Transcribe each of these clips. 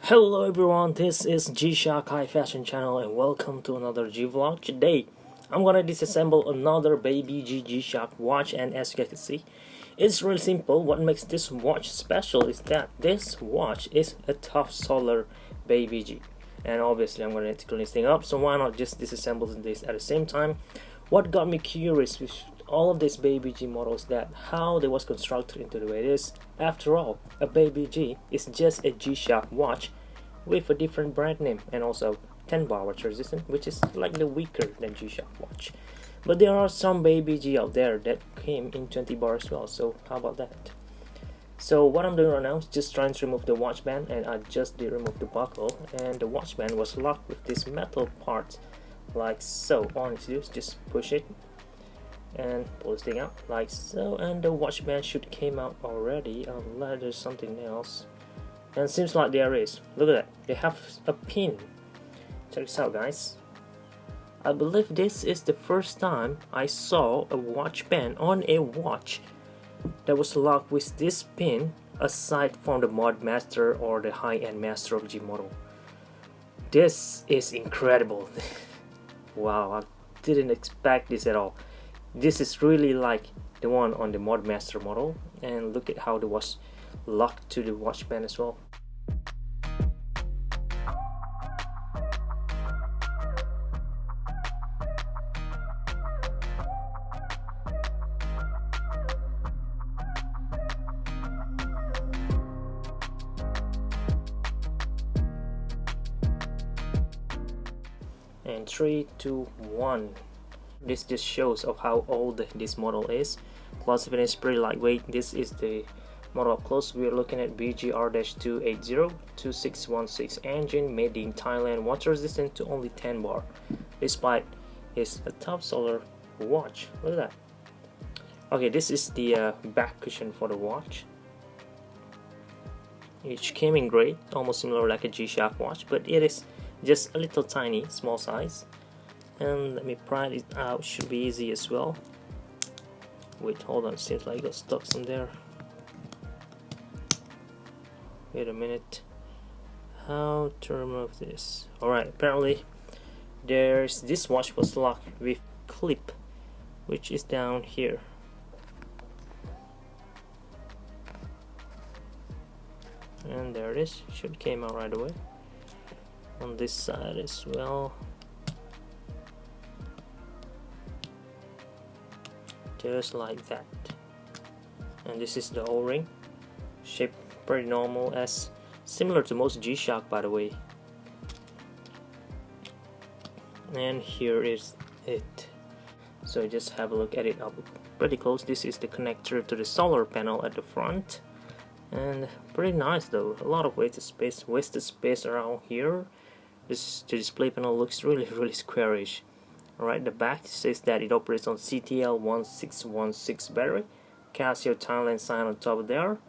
Hello everyone, this is G-Shock High Fashion Channel and welcome to another G-Vlog. Today, I'm gonna disassemble another Baby-G G-Shock watch, and as you can see, it's really simple. What makes this watch special is that this watch is a tough solar Baby-G. And obviously I'm gonna clean this thing up, so why not just disassemble this at the same time. What got me curious with all of these Baby-G models that how they was constructed into the way it is. After all, a Baby-G is just a G-Shock watch with a different brand name and also 10 bar watch resistance, which is slightly weaker than G-Shock watch. But there are some Baby-G out there that came in 20 bar as well, so how about that? So what I'm doing right now is just trying to remove the watch band, and I just did remove the buckle, and the watch band was locked with this metal part like so. All I need to do is just push it and pull this thing out like so, and the watch band should came out already, unless there's something else, and it seems like there is. Look at that, they have a pin. Check this out, guys. I believe this is the first time I saw a watch band on a watch that was locked with this pin, aside from the Mod Master or the high-end Master of G model. This is incredible. Wow, I didn't expect this at all. This is really like the one on the Mod Master model, and look at how it was locked to the watch band as well. And 3, 2, 1. This just shows of how old this model is. Classified is pretty lightweight. This is the model up close. We are looking at BGR-280 2616 engine, made in Thailand, water resistant to only 10 bar. Despite it's a top solar watch. Look at that. Okay, this is the back cushion for the watch. It came in gray, almost similar like a G-Shock watch, but it is just a little tiny, small size. And let me pry it out, should be easy as well. Wait, hold on, seems like I got stuck some there. Wait a minute. How to remove this? Alright, apparently this watch was locked with clip, which is down here. And there it is, should came out right away. On this side as well. Just like that. And this is the O-ring, shaped pretty normal, as similar to most G-Shock, by the way. And here is it. So just have a look at it up pretty close. This is the connector to the solar panel at the front, and pretty nice though. A lot of wasted space around here. The display panel looks really squarish. Alright, the back says that it operates on CTL1616 battery, Casio Thailand sign on top there.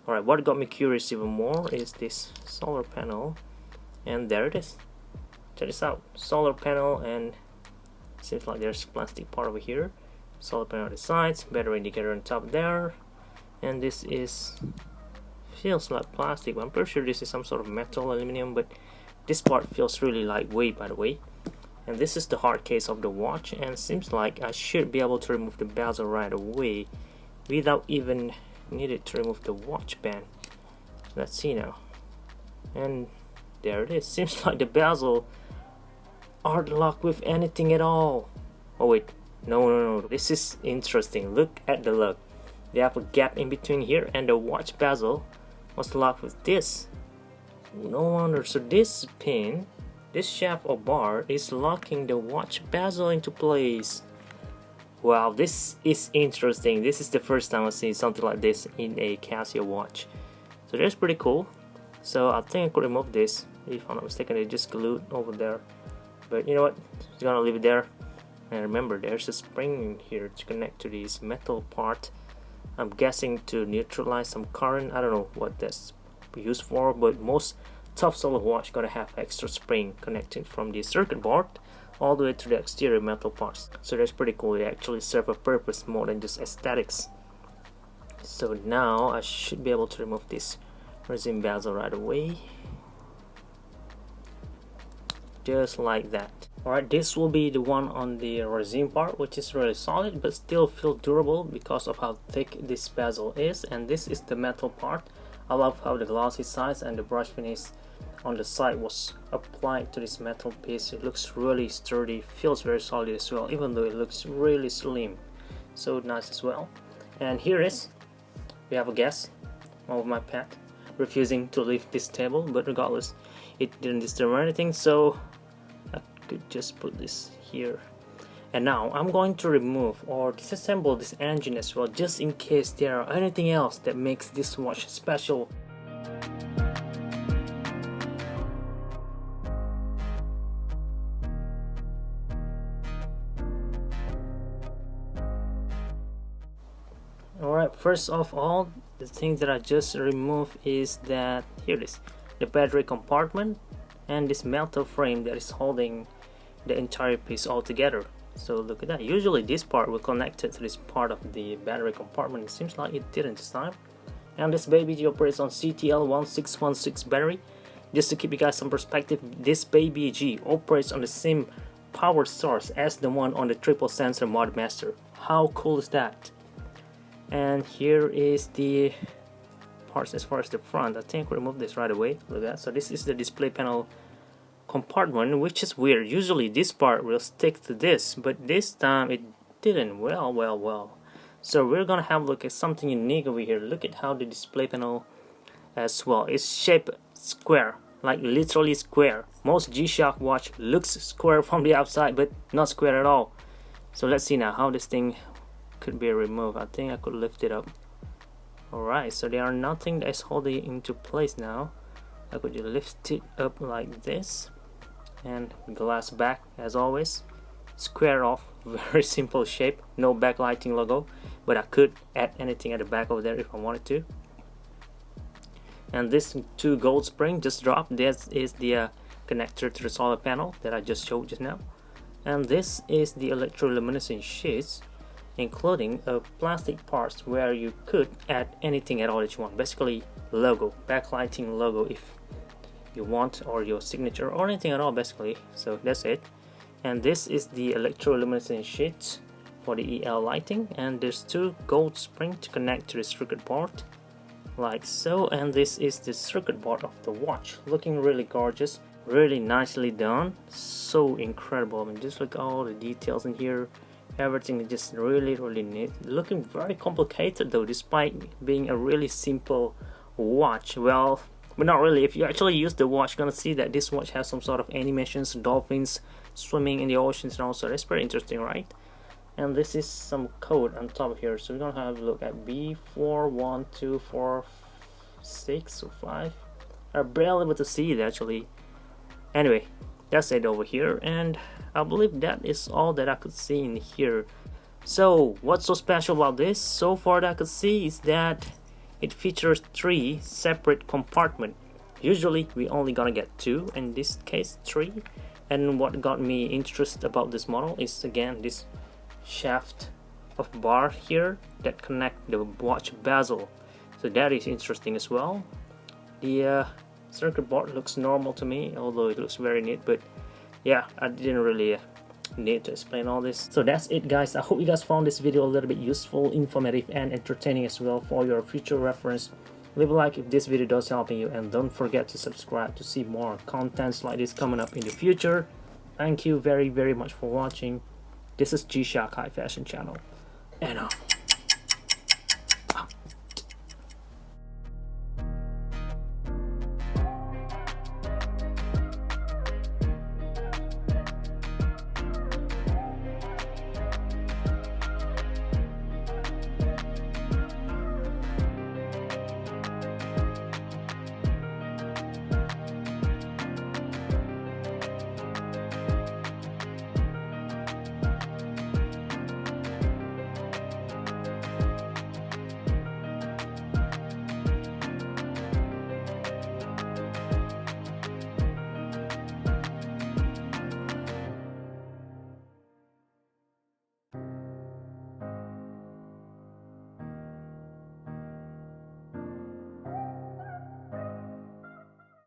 Alright, what got me curious even more is this solar panel, and there it is. Check this out, solar panel, and it seems like there's plastic part over here. Solar panel on the sides, battery indicator on top there, and this feels like plastic, but I'm pretty sure this is some sort of metal, aluminum, but this part feels really lightweight, by the way. And this is the hard case of the watch, and seems like I should be able to remove the bezel right away without even needed to remove the watch band. Let's see now. And there it is. Seems like the bezel aren't locked with anything at all. Oh wait, no. This is interesting. Look at the lock. They have a gap in between here, and the watch bezel was locked with this. No wonder. So this pin, this shaft or bar, is locking the watch bezel into place. Wow, this is interesting. This is the first time I've seen something like this in a Casio watch. So that's pretty cool. So I think I could remove this. If I'm not mistaken, they just glued over there. But you know what? Just gonna leave it there. And remember, there's a spring here to connect to this metal part. I'm guessing to neutralize some current. I don't know what that's used for, but most tough solar watch gotta have extra spring connecting from the circuit board all the way to the exterior metal parts. So that's pretty cool. They actually serve a purpose more than just aesthetics. So now I should be able to remove this resin bezel right away. just like that. Alright, this will be the one on the resin part, which is really solid but still feel durable because of how thick this bezel is. And this is the metal part. I love how the glossy sides and the brush finish on the side was applied to this metal piece. It looks really sturdy, feels very solid as well, even though it looks really slim. So nice as well. And here is, we have a guest, one of my pet, refusing to leave this table, but regardless, it didn't disturb anything, so I could just put this here. And now I'm going to remove or disassemble this engine as well, just in case there are anything else that makes this watch special. Alright, first of all, the thing that I just removed is that, here it is, the battery compartment and this metal frame that is holding the entire piece all together. So look at that. Usually this part will connect it to this part of the battery compartment. It seems like it didn't this time. And this Baby-G operates on CTL1616 battery. Just to keep you guys some perspective, this Baby-G operates on the same power source as the one on the triple sensor Mod Master. How cool is that? And here is the parts as far as the front. I think we remove this right away. Look at that. So this is the display panel compartment, which is weird. Usually this part will stick to this, but this time it didn't. Well. So we're gonna have a look at something unique over here. Look at how the display panel as well is shaped square, like literally square. Most G-Shock watch looks square from the outside, but not square at all. So let's see now how this thing could be removed. I think I could lift it up. Alright, so there are nothing that is holding it into place now. I could just lift it up like this, and glass back as always, square off, very simple shape, no backlighting logo, but I could add anything at the back over there if I wanted to. And this 2 gold spring just dropped. This is the connector to the solar panel that I just showed just now, and this is the electroluminescent sheets, including plastic parts where you could add anything at all that you want. Basically logo, backlighting logo if you want, or your signature or anything at all basically. So that's it. And this is the electroluminescent sheet for the EL lighting, and there's 2 gold spring to connect to the circuit board like so. And this is the circuit board of the watch, looking really gorgeous, really nicely done, so incredible. I mean, just look at all the details in here. Everything is just really neat, looking very complicated though, despite being a really simple watch. Well, but not really. If you actually use the watch, you're gonna see that this watch has some sort of animations, dolphins swimming in the oceans and also that's pretty interesting, right? And this is some code on top here, so we're gonna have a look at B412446 or 5. I'm barely able to see it actually. Anyway, that's it over here, and I believe that is all that I could see in here. So what's so special about this? So far that I could see is that it features 3 separate compartments. Usually we only gonna get 2, in this case 3. And what got me interested about this model is again this shaft of bar here that connect the watch bezel. So that is interesting as well. The circuit board looks normal to me, although it looks very neat, but yeah, I didn't really need to explain all this. So that's it guys. I hope you guys found this video a little bit useful, informative and entertaining as well for your future reference. Leave a like if this video does help you, and don't forget to subscribe to see more contents like this coming up in the future. Thank you very much for watching. This is G-Shock High Fashion Channel, and